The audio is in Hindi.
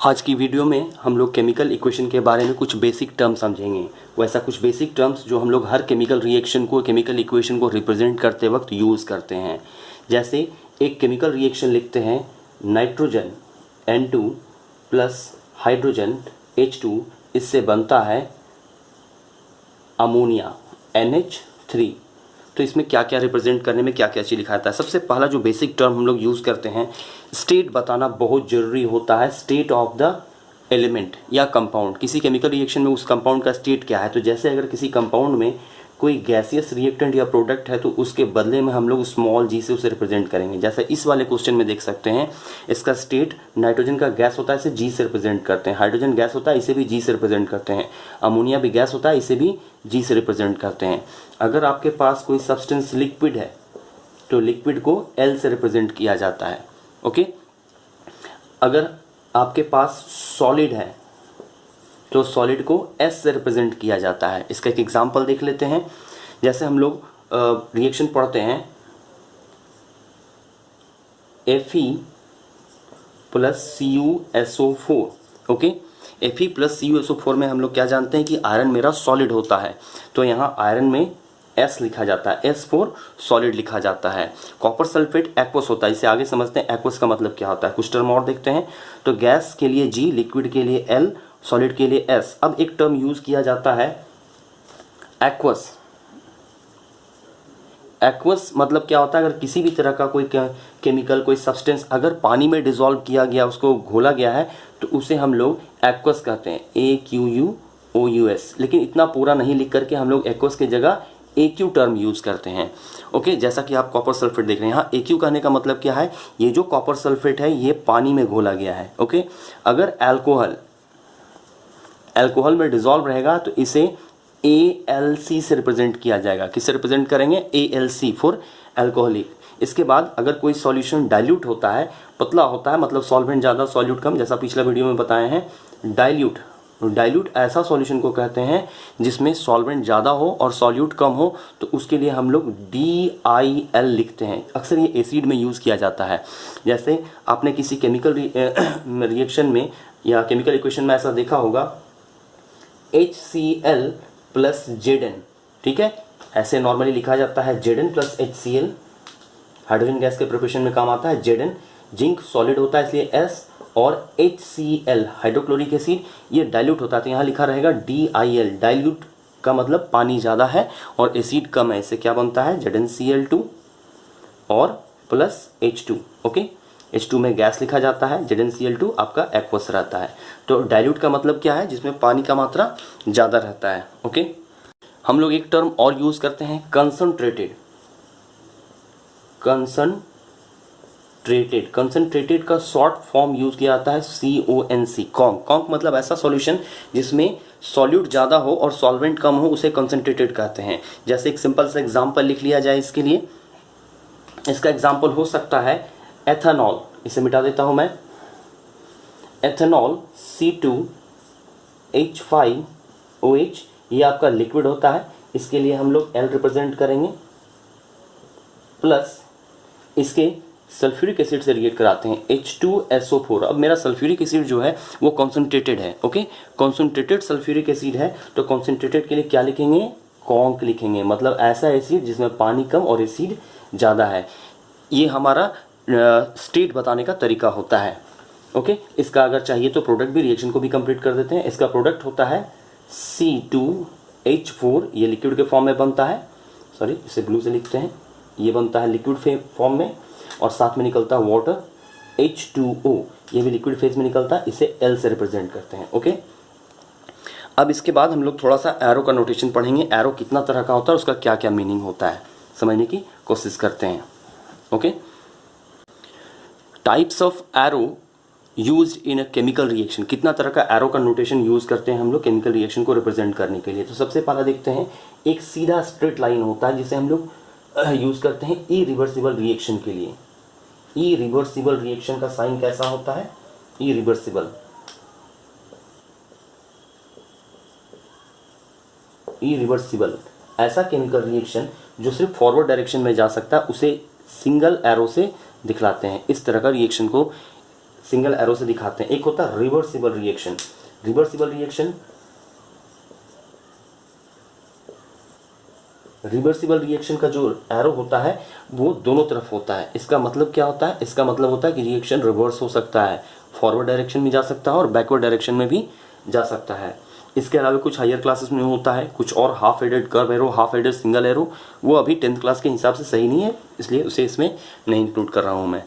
आज की वीडियो में हम लोग केमिकल इक्वेशन के बारे में कुछ बेसिक टर्म समझेंगे। वैसा कुछ बेसिक टर्म्स जो हम लोग हर केमिकल रिएक्शन को, केमिकल इक्वेशन को रिप्रेजेंट करते वक्त यूज़ करते हैं। जैसे एक केमिकल रिएक्शन लिखते हैं, nitrogen N2 plus hydrogen H2, इससे बनता है अमोनिया NH3। तो इसमें क्या क्या रिप्रेजेंट करने में क्या क्या चीज़ लिखा जाता है। सबसे पहला जो बेसिक टर्म हम लोग यूज़ करते हैं, स्टेट बताना बहुत ज़रूरी होता है। स्टेट ऑफ द एलिमेंट या कंपाउंड, किसी केमिकल रिएक्शन में उस कंपाउंड का स्टेट क्या है। तो जैसे अगर किसी कंपाउंड में कोई गैसियस रिएक्टेंट या प्रोडक्ट है तो उसके बदले में हम लोग स्मॉल जी से उसे रिप्रेजेंट करेंगे। जैसे इस वाले क्वेश्चन में देख सकते हैं, इसका स्टेट नाइट्रोजन का गैस होता है, इसे जी से रिप्रेजेंट करते हैं। हाइड्रोजन गैस होता है, इसे भी जी से रिप्रेजेंट करते हैं। अमोनिया भी गैस होता है, इसे भी जी से रिप्रेजेंट करते हैं। अगर आपके पास कोई सब्सटेंस लिक्विड है तो लिक्विड को एल से रिप्रेजेंट किया जाता है। ओके, अगर आपके पास सॉलिड है तो सॉलिड को एस से रिप्रेजेंट किया जाता है। इसका एक एग्जांपल देख लेते हैं। जैसे हम लोग रिएक्शन पढ़ते हैं, Fe plus CuSO4। Okay, Fe plus CuSO4 में हम लोग क्या जानते हैं कि आयरन मेरा सॉलिड होता है, तो यहाँ आयरन में S लिखा जाता है, S फॉर सॉलिड लिखा जाता है। कॉपर सल्फेट एक्वस होता है, इसे आगे समझते हैं एक्वस का मतलब क्या होता है। कुछ टर्म और देखते हैं। तो गैस के लिए G, लिक्विड के लिए L, सॉलिड के लिए S। अब एक टर्म यूज किया जाता है एक्वस। एक्वस मतलब क्या होता है, अगर किसी भी तरह का कोई केमिकल, कोई सब्सटेंस अगर पानी में डिसॉल्व किया गया, उसको घोला गया है, तो उसे हम लोग एक्वस कहते हैं, AQUOUS। लेकिन इतना पूरा नहीं लिख करके हम लोग एक्वस की जगह AQ टर्म यूज करते हैं। ओके, जैसा कि आप कॉपर सल्फेट देख रहे हैं, यहाँ AQ कहने का मतलब क्या है, ये जो कॉपर सल्फेट है ये पानी में घोला गया है। ओके, अगर अल्कोहल में डिसॉल्व रहेगा तो इसे ALC से रिप्रेजेंट किया जाएगा। किससे रिप्रेजेंट करेंगे? ALC for alcoholic. इसके बाद अगर कोई सॉल्यूशन डाइल्यूट होता है, पतला होता है, मतलब सॉल्वेंट ज़्यादा सॉल्यूट कम, जैसा पिछला वीडियो में बताए हैं, डाइल्यूट ऐसा सॉल्यूशन को कहते हैं जिसमें सॉल्वेंट ज़्यादा हो और सॉल्यूट कम हो, तो उसके लिए हम लोग DIL लिखते हैं। अक्सर ये एसिड में यूज़ किया जाता है। जैसे आपने किसी केमिकल रिएक्शन में या केमिकल इक्वेशन में ऐसा देखा होगा, HCl प्लस Zn। ठीक है, ऐसे नॉर्मली लिखा जाता है Zn plus HCl। Hydrogen gas के प्रिपरेशन में काम आता है Zn। जिंक सॉलिड होता है इसलिए S, और HCl हाइड्रोक्लोरिक एसिड ये डाइल्यूट होता है, तो यहाँ लिखा रहेगा DIL। डाइल्यूट का मतलब पानी ज़्यादा है और एसिड कम है, इससे क्या बनता है ZnCl2 और प्लस H2। ओके, H2 में गैस लिखा जाता है, ZnCl2 आपका एक्वस रहता है। तो डाइल्यूट का मतलब क्या है, जिसमें पानी का मात्रा ज़्यादा रहता है। ओके, हम लोग एक टर्म और यूज़ करते हैं, कंसंट्रेटेड। कंसंट्रेटेड का शॉर्ट फॉर्म यूज किया जाता है CONC। कॉन्क मतलब ऐसा सॉल्यूशन जिसमें सॉल्यूट ज़्यादा हो और सॉल्वेंट कम हो, उसे कंसंट्रेटेड कहते हैं। जैसे एक सिंपल सा एग्जांपल लिख लिया जाए इसके लिए। इसका एग्जांपल हो सकता है एथेनॉल। इसे मिटा देता हूं मैं। एथेनॉल C2H5OH, ये आपका लिक्विड होता है, इसके लिए हम लोग L रिप्रेजेंट करेंगे, प्लस इसके सल्फ्यूरिक एसिड से रिएक्ट कराते हैं H2SO4। अब मेरा सल्फ्यूरिक एसिड जो है वो कॉन्सेंट्रेटेड है। ओके, कॉन्सेंट्रेटेड सल्फ्यूरिक एसिड है, तो कॉन्सेंट्रेटेड के लिए क्या लिखेंगे? कॉन्क लिखेंगे, मतलब ऐसा एसिड जिसमें पानी कम और एसिड ज़्यादा है। ये हमारा स्टेट बताने का तरीका होता है। ओके, इसका अगर चाहिए तो प्रोडक्ट भी, रिएक्शन को भी कंप्लीट कर देते हैं। इसका प्रोडक्ट होता है C2H4, ये लिक्विड के फॉर्म में बनता है, सॉरी इसे ब्लू से लिखते हैं, ये बनता है लिक्विड फॉर्म में, और साथ में निकलता है वाटर H2O, ये भी लिक्विड फेज में निकलता है, इसे L से रिप्रेजेंट करते हैं। ओके, अब इसके बाद हम लोग थोड़ा सा एरो का नोटेशन पढ़ेंगे। एरो कितना तरह का होता है, उसका क्या क्या मीनिंग होता है, समझने की कोशिश करते हैं। Okay, types of arrow used in a chemical reaction. कितना तरह का एरो का नोटेशन यूज करते हैं हम लोग केमिकल रिएक्शन को रिप्रेजेंट करने के लिए। तो सबसे पहला देखते हैं, एक सीधा स्ट्रेट लाइन होता है जिसे हम लोग यूज करते हैं इरिवर्सिबल रिएक्शन के लिए। इरिवर्सिबल रिएक्शन का साइन कैसा होता है? इरिवर्सिबल ऐसा केमिकल रिएक्शन जो सिर्फ फॉरवर्ड डायरेक्शन में जा सकता है, उसे सिंगल एरो से दिखलाते हैं। इस तरह का रिएक्शन को सिंगल एरो से दिखाते हैं। एक होता है रिवर्सिबल रिएक्शन। रिवर्सिबल रिएक्शन का जो एरो होता है वो दोनों तरफ होता है। इसका मतलब क्या होता है? इसका मतलब होता है कि रिएक्शन रिवर्स हो सकता है, फॉरवर्ड डायरेक्शन में जा सकता है और बैकवर्ड डायरेक्शन में भी जा सकता है। इसके अलावा कुछ हायर क्लासेस में होता है कुछ और, half headed curve arrow, half headed single arrow, वो अभी 10th क्लास के हिसाब से सही नहीं है, इसलिए उसे इसमें नहीं इंक्लूड कर रहा हूँ मैं।